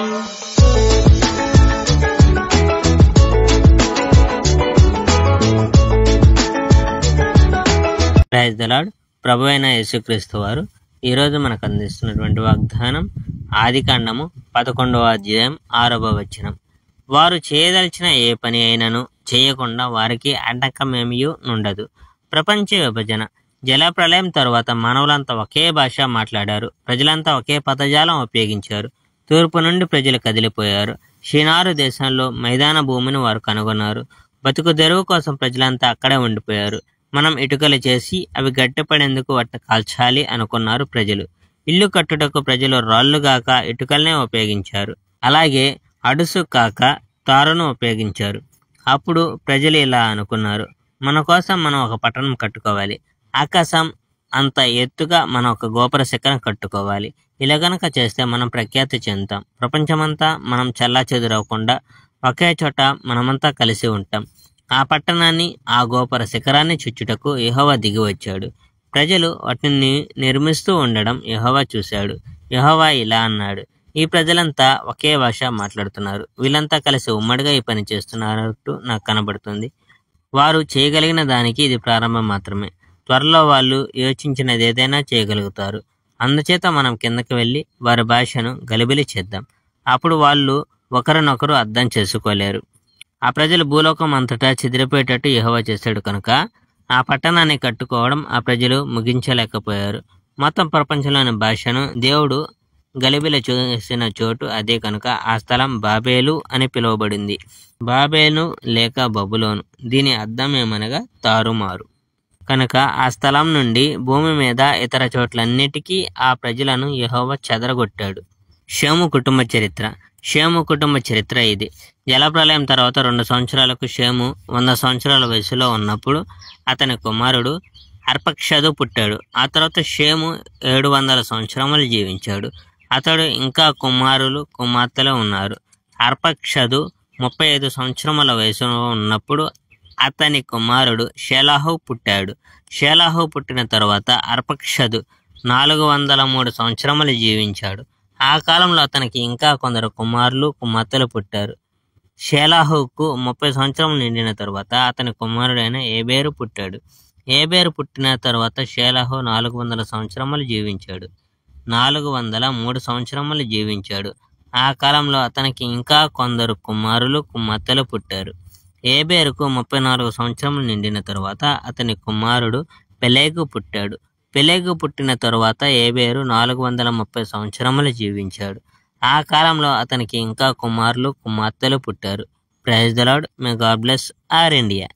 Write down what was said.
Praise the lord. ప్రభువైన యేసుక్రీస్తు వారు ఈరోజు మనకు అందిస్తున్నటువంటి వాగ్దానం ఆదికాండము 11వ అధ్యాయం 6వ వచనం. వారు చేయదలిచిన ఏ పని అయినను చేయకుండా వారికి ఆటంకమేమీ నుండదు. ప్రపంచ విభజన, జలప్రలయం తరువాత మానవులంతా ఒకే భాష మాట్లాడారు. ప్రజలంతా ఒకే పదజాలం ఉపయోగించారు. తూర్పు నుండి ప్రజలు కదిలిపోయారు. షినారు దేశంలో మైదాన భూమిని వారు కనుగొన్నారు. బతుకు తెరువు కోసం ప్రజలంతా అక్కడే ఉండిపోయారు. మనం ఇటుకలు చేసి అవి గట్టిపడేందుకు వాటిని కాల్చాలి అనుకున్నారు ప్రజలు. ఇల్లు కట్టుటకు ప్రజలు రాళ్ళు గాక ఇటుకలనే ఉపయోగించారు. అలాగే అడుసు కాక తారును ఉపయోగించారు. అప్పుడు ప్రజలు ఇలా అనుకున్నారు, మన కోసం మనం ఒక పట్టణం కట్టుకోవాలి. ఆకాశం అంత ఎత్తుగా మనం ఒక గోపుర శిఖరం కట్టుకోవాలి. ఇలా గనక చేస్తే మనం ప్రఖ్యాతి చెందుతాం. ప్రపంచమంతా మనం చల్లా చెదురవకుండా ఒకే చోట మనమంతా కలిసి ఉంటాం. ఆ పట్టణాన్ని, ఆ గోపుర శిఖరాన్ని చుచ్చుటకు యెహోవా దిగి వచ్చాడు. ప్రజలు వాటిని నిర్మిస్తూ ఉండడం యెహోవా చూశాడు. యెహోవా ఇలా అన్నాడు, ఈ ప్రజలంతా ఒకే భాష మాట్లాడుతున్నారు. వీళ్ళంతా కలిసి ఉమ్మడిగా ఈ పని చేస్తున్నట్టు నాకు కనబడుతుంది. వారు చేయగలిగిన దానికి ఇది ప్రారంభం మాత్రమే. త్వరలో వాళ్ళు యోచించినది ఏదైనా చేయగలుగుతారు. అందుచేత మనం కిందకి వెళ్ళి వారి భాషను గలిబిలి చేద్దాం. అప్పుడు వాళ్ళు ఒకరినొకరు అర్థం చేసుకోలేరు. ఆ ప్రజలు భూలోకం అంతటా చెదిరిపోయేటట్టు యెహోవా చేశాడు కనుక ఆ పట్టణాన్ని కట్టుకోవడం ఆ ప్రజలు ముగించలేకపోయారు. మొత్తం ప్రపంచంలోని భాషను దేవుడు గలిబిలి చేసిన చోటు అదే కనుక ఆ స్థలం బాబేలు అని పిలువబడింది. బాబేలు లేక బబులోను, దీని అర్థం ఏమనగా తారుమారు. కనుక ఆ స్థలం నుండి భూమి మీద ఇతర చోట్లన్నిటికీ ఆ ప్రజలను యెహోవా చెదరగొట్టాడు. షేము కుటుంబ చరిత్ర. షేము కుటుంబ చరిత్ర ఇది. జలప్రలయం తర్వాత 2 సంవత్సరాలకు షేము 100 సంవత్సరాల వయసులో ఉన్నప్పుడు అతని కుమారుడు అర్పక్షదు పుట్టాడు. ఆ తర్వాత షేము 700 సంవత్సరములు జీవించాడు. అతడు ఇంకా కుమారులు కుమార్తెలు ఉన్నారు. అర్పక్షదు 35 సంవత్సరముల వయసులో ఉన్నప్పుడు అతని కుమారుడు షేలాహు పుట్టాడు. షేలాహు పుట్టిన తర్వాత అర్పక్షదు 403 సంవత్సరములు జీవించాడు. ఆ కాలంలో అతనికి ఇంకా కొందరు కుమారులు కుమార్తెలు పుట్టారు. షేలాహుకు 30 సంవత్సరములు నిండిన తర్వాత అతని కుమారుడైన ఏబేరు పుట్టాడు. ఏబేరు పుట్టిన తర్వాత షేలాహు 400 సంవత్సరములు జీవించాడు. 403 సంవత్సరములు జీవించాడు. ఆ కాలంలో అతనికి ఇంకా కొందరు కుమారులు కుమార్తెలు పుట్టారు. ఏబేరుకు 34 సంవత్సరములు నిండిన తర్వాత అతని కుమారుడు పెలెగు పుట్టాడు. పెలెగు పుట్టిన తరువాత ఏబేరు 430 సంవత్సరములు జీవించాడు. ఆ కాలంలో అతనికి ఇంకా కుమారులు కుమార్తెలు పుట్టారు. Praise the Lord. May God bless our India.